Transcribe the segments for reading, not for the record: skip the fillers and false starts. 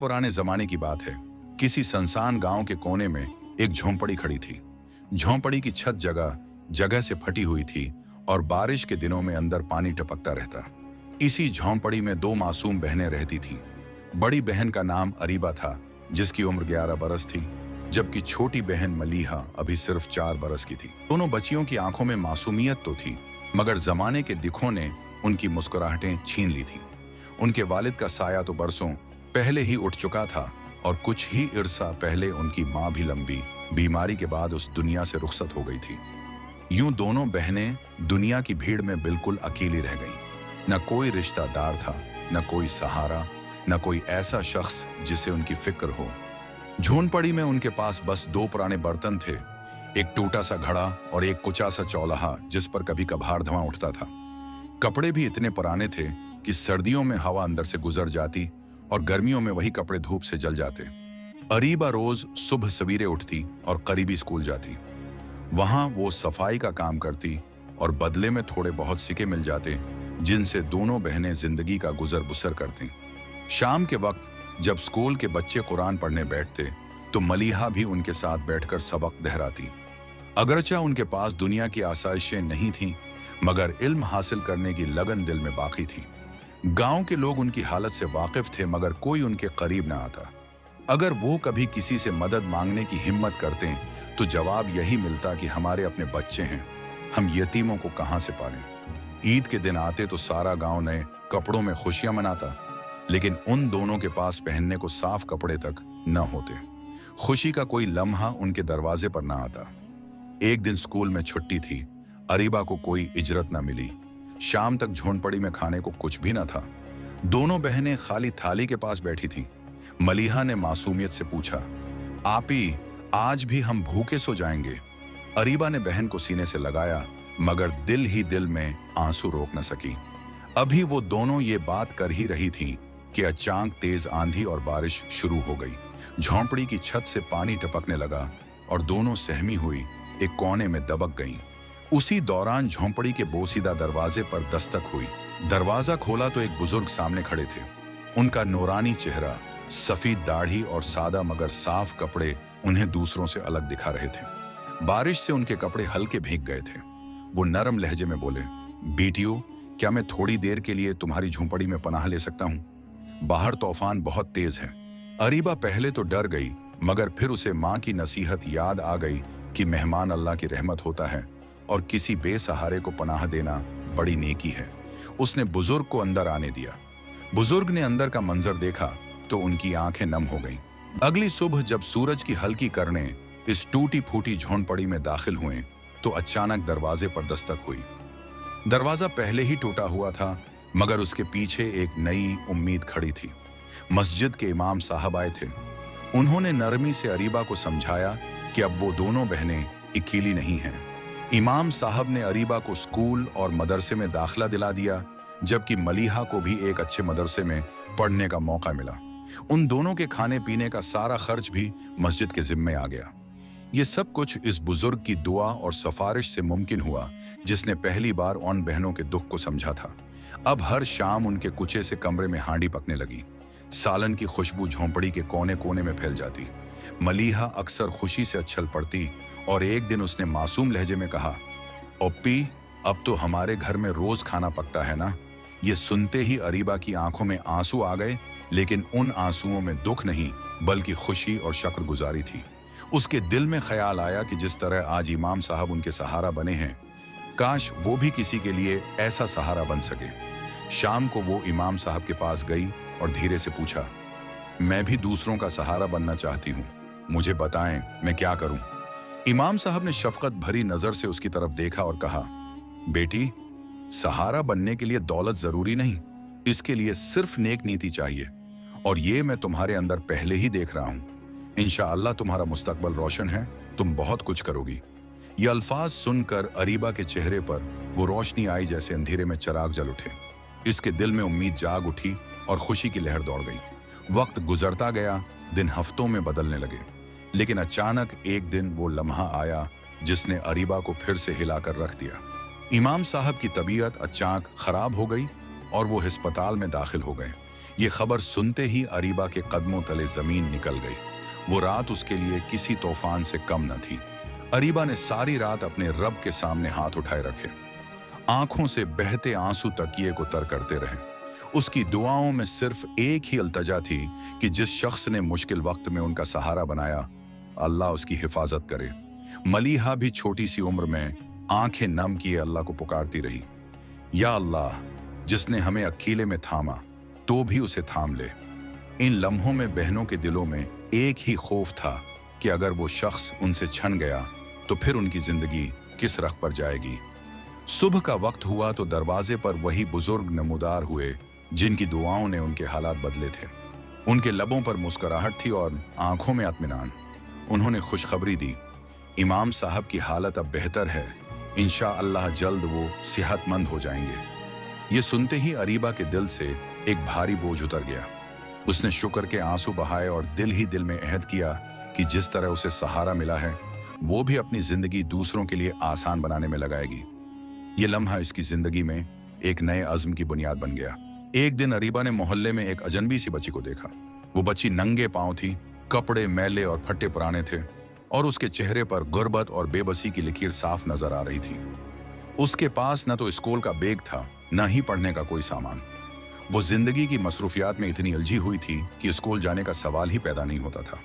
पुराने जमाने की बात है। किसी सुनसान गांव के कोने में एक झोंपड़ी खड़ी थी। झोंपड़ी की छत जगह जगह से फटी हुई थी और बारिश के दिनों में अंदर पानी टपकता रहता। इसी झोंपड़ी में दो मासूम बहनें रहती थीं। बड़ी बहन का नाम अरीबा था, जिसकी उम्र 11 बरस थी, जबकि छोटी बहन मलीहा अभी सिर्फ 4 बरस की थी। दोनों बच्चियों की आंखों में मासूमियत तो थी, मगर जमाने के दिखों ने उनकी मुस्कुराहटें छीन ली थी। उनके वालिद का साया तो बरसों पहले ही उठ चुका था और कुछ ही इरसा पहले उनकी माँ भी लंबी बीमारी के बाद उस दुनिया से रुखसत हो गई थी। यूं दोनों बहनें दुनिया की भीड़ में बिल्कुल अकेली रह गईं। न कोई रिश्तेदार था, न कोई सहारा, न कोई ऐसा शख्स जिसे उनकी फिक्र हो। झोंपड़ी में उनके पास बस 2 पुराने बर्तन थे, एक टूटा सा घड़ा और एक कुचा सा चौलाहा जिस पर कभी कभार धुआं उठता था। कपड़े भी इतने पुराने थे कि सर्दियों में हवा अंदर से गुजर जाती और गर्मियों में वही कपड़े धूप से जल जाते। अरीबा रोज सुबह सवेरे उठती और करीबी स्कूल जाती। वहां वो सफाई का काम करती और बदले में थोड़े बहुत सिक्के मिल जाते, जिनसे दोनों बहनें जिंदगी का गुजर बसर करती। शाम के वक्त जब स्कूल के बच्चे कुरान पढ़ने बैठते तो मलीहा भी उनके साथ बैठकर सबक दोहराती। अगरचा उनके पास दुनिया की आसाइशें नहीं थीं, मगर इल्म हासिल करने की लगन दिल में बाकी थी। गांव के लोग उनकी हालत से वाकिफ थे, मगर कोई उनके करीब ना आता। अगर वो कभी किसी से मदद मांगने की हिम्मत करते तो जवाब यही मिलता कि हमारे अपने बच्चे हैं, हम यतीमों को कहां से पालें। ईद के दिन आते तो सारा गांव नए कपड़ों में खुशियां मनाता, लेकिन उन दोनों के पास पहनने को साफ कपड़े तक न होते। खुशी का कोई लम्हा उनके दरवाजे पर न आता। एक दिन स्कूल में छुट्टी थी। अरीबा को कोई इजरत न मिली। शाम तक झोंपड़ी में खाने को कुछ भी न था। दोनों बहनें खाली थाली के पास बैठी थीं। मलीहा ने मासूमियत से पूछा, आपी, आज भी हम भूखे सो जाएंगे? अरीबा ने बहन को सीने से लगाया, मगर दिल ही दिल में आंसू रोक न सकी। अभी वो दोनों ये बात कर ही रही थीं कि अचानक तेज आंधी और बारिश शुरू हो गई। झोंपड़ी की छत से पानी टपकने लगा और दोनों सहमी हुई एक कोने में दबक गईं। उसी दौरान झोंपड़ी के बोसीदा दरवाजे पर दस्तक हुई। दरवाजा खोला तो एक बुजुर्ग सामने खड़े थे। उनका नूरानी चेहरा, सफेद दाढ़ी और सादा मगर साफ कपड़े उन्हें दूसरों से अलग दिखा रहे थे। बारिश से उनके कपड़े हल्के भीग गए थे। वो नरम लहजे में बोले, बेटियों, क्या मैं थोड़ी देर के लिए तुम्हारी झोंपड़ी में पनाह ले सकता हूँ? बाहर तूफान बहुत तेज है। अरीबा पहले तो डर गई, मगर फिर उसे माँ की नसीहत याद आ गई कि मेहमान अल्लाह की रहमत होता है और किसी बेसहारे को पनाह देना बड़ी नेकी है। उसने बुजुर्ग को अंदर आने दिया। बुजुर्ग ने अंदर का मंजर देखा तो उनकी आंखें नम हो गईं। अगली सुबह जब सूरज की हल्की किरणें इस टूटी फूटी झोंपड़ी में दाखिल हुए तो अचानक दरवाजे पर दस्तक हुई। दरवाजा पहले ही टूटा हुआ था, मगर उसके पीछे एक नई उम्मीद खड़ी थी। मस्जिद के इमाम साहब आए थे। उन्होंने नरमी से अरीबा को समझाया कि अब वो दोनों बहनें अकेली नहीं हैं। इमाम साहब ने अरीबा को स्कूल और मदरसे में दाखिला दिला दिया, जबकि मलीहा को भी एक अच्छे मदरसे में पढ़ने का मौका मिला। उन दोनों के खाने पीने का सारा खर्च भी मस्जिद के जिम्मे आ गया। ये सब कुछ इस बुजुर्ग की दुआ और सिफारिश से मुमकिन हुआ, जिसने पहली बार उन बहनों के दुख को समझा था। अब हर शाम उनके कुचे से कमरे में हांडी पकने लगी। सालन की खुशबू झोंपड़ी के कोने कोने में फैल जाती। मलीहा अक्सर खुशी से अच्छल पड़ती और एक दिन उसने मासूम लहजे में कहा, ओप्पी, अब तो हमारे घर में रोज खाना पकता है ना? ये सुनते ही अरीबा की आंखों में आंसू आ गए, लेकिन उन आंसुओं में दुख नहीं बल्कि खुशी और शुक्रगुजारी थी। उसके दिल में ख्याल आया कि जिस तरह आज इमाम साहब उनके सहारा बने हैं, काश वो भी किसी के लिए ऐसा सहारा बन सके। शाम को वो इमाम साहब के पास गई और धीरे से पूछा, मैं भी दूसरों का सहारा बनना चाहती हूँ, मुझे बताएं मैं क्या करूं? इमाम साहब ने शफकत भरी नजर से उसकी तरफ देखा और कहा, बेटी, सहारा बनने के लिए दौलत जरूरी नहीं, इसके लिए सिर्फ नेक नीति चाहिए, और ये मैं तुम्हारे अंदर पहले ही देख रहा हूं। इंशाअल्लाह तुम्हारा मुस्तकबल रोशन है, तुम बहुत कुछ करोगी। ये अल्फाज सुनकर अरीबा के चेहरे पर वो रोशनी आई जैसे अंधेरे में चिराग जल उठे। इसके दिल में उम्मीद जाग उठी और खुशी की लहर दौड़ गई। वक्त गुजरता गया, दिन हफ्तों में बदलने लगे, लेकिन अचानक एक दिन वो लम्हा आया जिसने अरीबा को फिर से हिलाकर रख दिया। इमाम साहब की तबीयत अचानक खराब हो गई और वो अस्पताल में दाखिल हो गए। ये खबर सुनते ही अरीबा के कदमों तले जमीन निकल गई। वो रात उसके लिए किसी तूफान से कम न थी। अरीबा ने सारी रात अपने रब के सामने हाथ उठाए रखे, आंखों से बहते आंसू तकिए को तर करते रहे। उसकी दुआओं में सिर्फ एक ही अल्तजा थी कि जिस शख्स ने मुश्किल वक्त में उनका सहारा बनाया, अल्लाह उसकी हिफाजत करे। मलीहा भी छोटी सी उम्र में आंखें नम किए अल्लाह को पुकारती रही, या अल्लाह, जिसने हमें अकेले में थामा तो भी उसे थाम ले। इन लम्हों में बहनों के दिलों में एक ही खौफ था कि अगर वो शख्स उनसे छन गया तो फिर उनकी जिंदगी किस रख पर जाएगी। सुबह का वक्त हुआ तो दरवाजे पर वही बुजुर्ग नमूदार हुए जिनकी दुआओं ने उनके हालात बदले थे। उनके लबों पर मुस्कुराहट थी और आंखों में इत्मीनान। उन्होंने खुशखबरी दी, इमाम साहब की हालत अब बेहतर है, इंशाअल्लाह जल्द वो सेहतमंद हो जाएंगे। ये सुनते ही अरीबा के दिल से एक भारी बोझ उतर गया। उसने शुक्र के आंसू बहाए और दिल ही दिल में अहद किया कि जिस तरह उसे सहारा मिला है वो भी अपनी जिंदगी दूसरों के लिए आसान बनाने में लगाएगी। ये लम्हा इसकी जिंदगी में एक नए अज़्म की बुनियाद बन गया। एक दिन अरीबा ने मोहल्ले में एक अजनबी सी बच्ची को देखा। वो बच्ची नंगे पांव थी, कपड़े मैले और फटे पुराने थे और उसके चेहरे पर गुर्बत और बेबसी की लकीर साफ नजर आ रही थी। उसके पास न तो स्कूल का बैग था, न ही पढ़ने का कोई सामान। वो जिंदगी की मसरूफियात में इतनी उलझी हुई थी कि स्कूल जाने का सवाल ही पैदा नहीं होता था।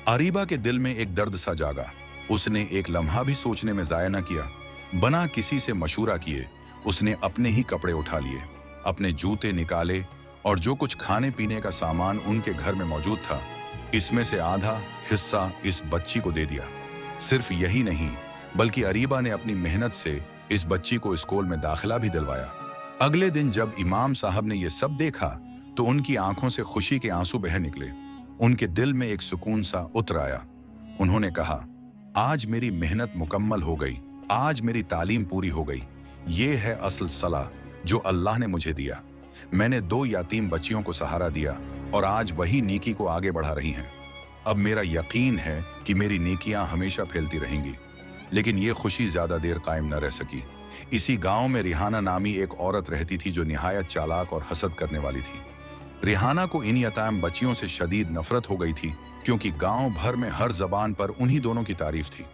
अरीबा के दिल में एक दर्द सा जागा। उसने एक लम्हा भी सोचने में जाया न किया। बना किसी से मशूरा किए उसने अपने ही कपड़े उठा लिए, अपने जूते निकाले और जो कुछ खाने पीने का सामान उनके घर में मौजूद था, इसमें से आधा हिस्सा इस बच्ची को दे दिया। सिर्फ यही नहीं, बल्कि अरीबा ने अपनी मेहनत से इस बच्ची को स्कूल में दाखिला भी दिलवाया। अगले दिन जब इमाम साहब ने यह सब देखा तो उनकी आंखों से खुशी के आंसू बह निकले। उनके दिल में एक सुकून सा उतर आया। उन्होंने कहा, आज मेरी मेहनत मुकम्मल हो गई, आज मेरी तालीम पूरी हो गई। ये है असल सलाह जो अल्लाह ने मुझे दिया। मैंने 2 यतीम बच्चियों को सहारा दिया और आज वही नेकी को आगे बढ़ा रही हैं। अब मेरा यकीन है कि मेरी नेकियां हमेशा फैलती रहेंगी। लेकिन ये खुशी ज्यादा देर कायम न रह सकी। इसी गांव में रिहाना नामी एक औरत रहती थी जो निहायत चालाक और हसद करने वाली थी। रिहाना को इन यतीम बच्चियों से शदीद नफरत हो गई थी, क्योंकि गांव भर में हर जबान पर उन्हीं दोनों की तारीफ थी।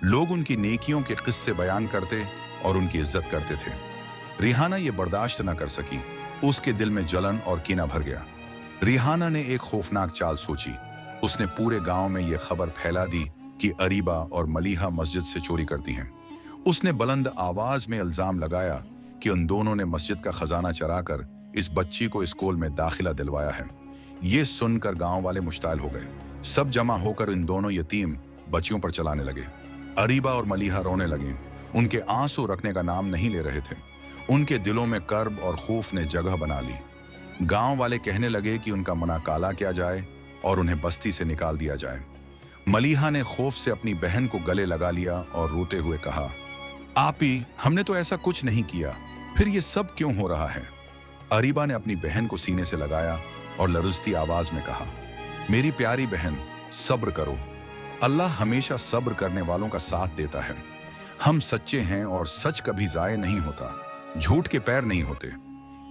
लोग उनकी नेकियों के किस्से बयान करते और उनकी इज्जत करते थे। रिहाना ये बर्दाश्त न कर सकी। उसके दिल में जलन और कीना भर गया। रिहाना ने एक खौफनाक चाल सोची। उसने पूरे गांव में यह खबर फैला दी कि अरीबा और मलीहा मस्जिद से चोरी करती हैं। उसने बुलंद आवाज में इल्जाम लगाया कि उन दोनों ने मस्जिद का खजाना चराकर इस बच्ची को स्कूल में दाखिला दिलवाया है। ये सुनकर गांव वाले मुश्ताल हो गए। सब जमा होकर इन दोनों यतीम बच्चियों पर चलाने लगे। अरीबा और मलीहा रोने लगे। उनके आंसू रखने का नाम नहीं ले रहे थे। उनके दिलों में कर्ब और खौफ ने जगह बना ली। गांव वाले कहने लगे कि उनका मना काला किया जाए और उन्हें बस्ती से निकाल दिया जाए। मलीहा ने खौफ से अपनी बहन को गले लगा लिया और रोते हुए कहा, आपी, हमने तो ऐसा कुछ नहीं किया, फिर ये सब क्यों हो रहा है? अरीबा ने अपनी बहन को सीने से लगाया और लरजती आवाज में कहा, मेरी प्यारी बहन, सब्र करो। अल्लाह हमेशा सब्र करने वालों का साथ देता है। हम सच्चे हैं और सच कभी जाये नहीं होता, झूठ के पैर नहीं होते।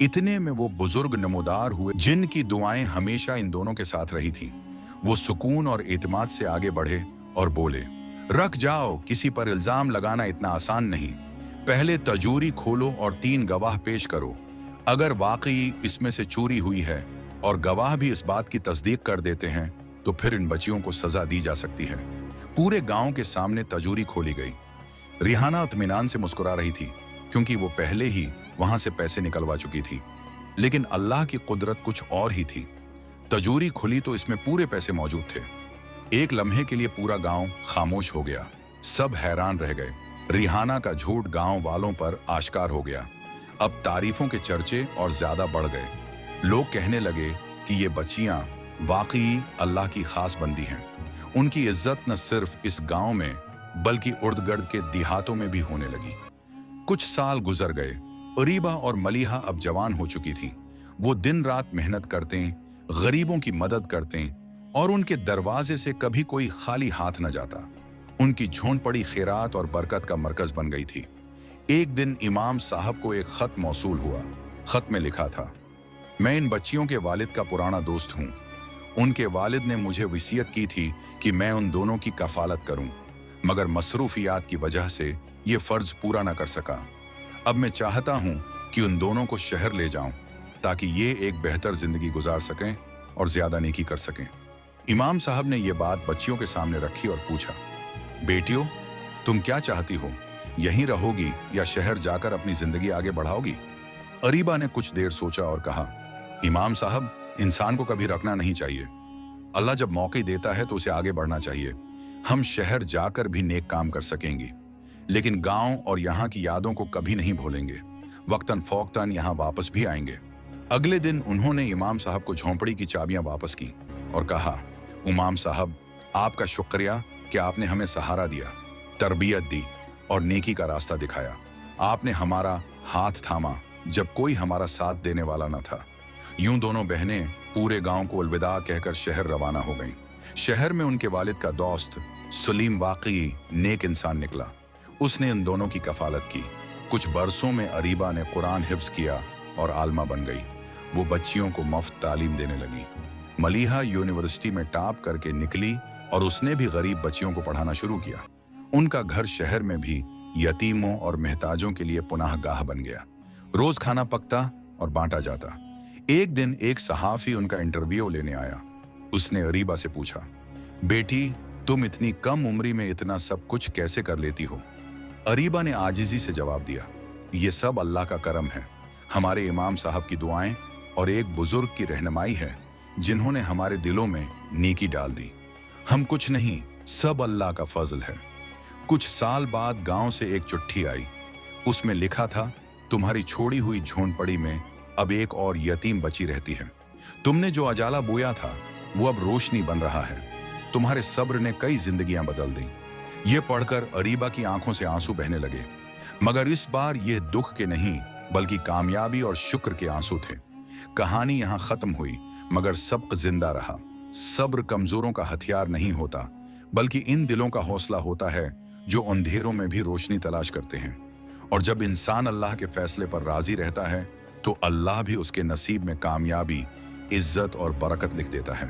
इतने में वो बुजुर्ग नमूदार हुए जिनकी दुआएं हमेशा इन दोनों के साथ रही थीं। वो सुकून और एतमाद से आगे बढ़े और बोले, रख जाओ, किसी पर इल्जाम लगाना इतना आसान नहीं। पहले तजूरी खोलो और 3 गवाह पेश करो। अगर वाकई इसमें से चोरी हुई है और गवाह भी इस बात की तस्दीक कर देते हैं तो फिर इन बच्चियों को सजा दी जा सकती है। पूरे गांव के सामने तजूरी खोली गई। रिहाना इत्मीनान से मुस्कुरा रही थी, क्योंकि वो पहले ही वहां से पैसे निकलवा चुकी थी। लेकिन अल्लाह की कुदरत कुछ और ही थी। तजूरी खुली तो इसमें पूरे पैसे मौजूद थे। एक लम्हे के लिए पूरा गांव खामोश हो गया। सब हैरान रह गए। रिहाना का झूठ गांव वालों पर आश्कार हो गया। अब तारीफों के चर्चे और ज्यादा बढ़ गए। लोग कहने लगे कि ये बच्चियां वाकई अल्लाह की खास बंदी हैं। उनकी इज्जत न सिर्फ इस गांव में बल्कि उर्द-गिर्द के देहातों में भी होने लगी। कुछ साल गुजर गए। अरीबा और मलीहा अब जवान हो चुकी थी। वो दिन रात मेहनत करते, गरीबों की मदद करते और उनके दरवाजे से कभी कोई खाली हाथ न जाता। उनकी झोंपड़ी खैरात और बरकत का मरकज बन गई थी। एक दिन इमाम साहब को एक खत मौसूल हुआ। खत में लिखा था, मैं इन बच्चियों के वालिद का पुराना दोस्त हूँ। उनके वालिद ने मुझे वसीयत की थी कि मैं उन दोनों की कफालत करूं, मगर मसरूफियात की वजह से ये फर्ज पूरा न कर सका। अब मैं चाहता हूं कि उन दोनों को शहर ले जाऊं ताकि ये एक बेहतर जिंदगी गुजार सकें और ज्यादा नेकी कर सकें। इमाम साहब ने ये बात बच्चियों के सामने रखी और पूछा, बेटियों, तुम क्या चाहती हो? यहीं रहोगी या शहर जाकर अपनी जिंदगी आगे बढ़ाओगी? अरीबा ने कुछ देर सोचा और कहा, इमाम साहब, इंसान को कभी रखना नहीं चाहिए। अल्लाह जब मौके देता है तो उसे आगे बढ़ना चाहिए। हम शहर जाकर भी नेक काम कर सकेंगे, लेकिन गांव और यहाँ की यादों को कभी नहीं भूलेंगे। वक्तन फौक्तन यहाँ वापस भी आएंगे। अगले दिन उन्होंने इमाम साहब को झोंपड़ी की चाबियां वापस की और कहा, इमाम साहब, आपका शुक्रिया कि आपने हमें सहारा दिया, तरबियत दी और नेकी का रास्ता दिखाया। आपने हमारा हाथ थामा जब कोई हमारा साथ देने वाला न था। यूं दोनों बहनें पूरे गांव को अलविदा कहकर शहर रवाना हो गईं। शहर में उनके वालिद का दोस्त सलीम वाकई नेक इंसान निकला। उसने इन दोनों की कफालत की। कुछ बरसों में अरीबा ने कुरान हिफ्ज किया और आलमा बन गई। वो बच्चियों को मुफ्त तालीम देने लगी। मलीहा यूनिवर्सिटी में टॉप करके निकली और उसने भी गरीब बच्चियों को पढ़ाना शुरू किया। उनका घर शहर में भी यतीमों और महताजों के लिए पुनाहगाह बन गया। रोज खाना पकता और बांटा जाता। एक दिन एक सहाफी उनका इंटरव्यू लेने आया। उसने अरीबा से पूछा, बेटी, तुम इतनी कम उम्री में इतना सब कुछ कैसे कर लेती हो? अरीबा ने आजिजी से जवाब दिया, ये सब अल्लाह का करम है। हमारे इमाम साहब की दुआएं और एक बुजुर्ग की रहनुमाई है जिन्होंने हमारे दिलों में नेकी डाल दी। हम कुछ नहीं, सब अल्लाह का फजल है। कुछ साल बाद गांव से एक चिट्ठी आई। उसमें लिखा था, तुम्हारी छोड़ी हुई झोंपड़ी में अब एक और यतीम बची रहती है। तुमने जो अजाला बोया था वो अब रोशनी बन रहा है। तुम्हारे सब्र ने कई जिंदगियां बदल दी। ये पढ़कर अरीबा की आंखों से आंसू बहने लगे, मगर इस बार ये दुख के नहीं बल्कि कामयाबी और शुक्र के आंसू थे। कहानी यहाँ खत्म हुई, मगर सबक जिंदा रहा। सब्र कमजोरों का हथियार नहीं होता, बल्कि इन दिलों का हौसला होता है जो अंधेरों में भी रोशनी तलाश करते हैं। और जब इंसान अल्लाह के फैसले पर राजी रहता है तो अल्लाह भी उसके नसीब में कामयाबी, इज्जत और बरकत लिख देता है।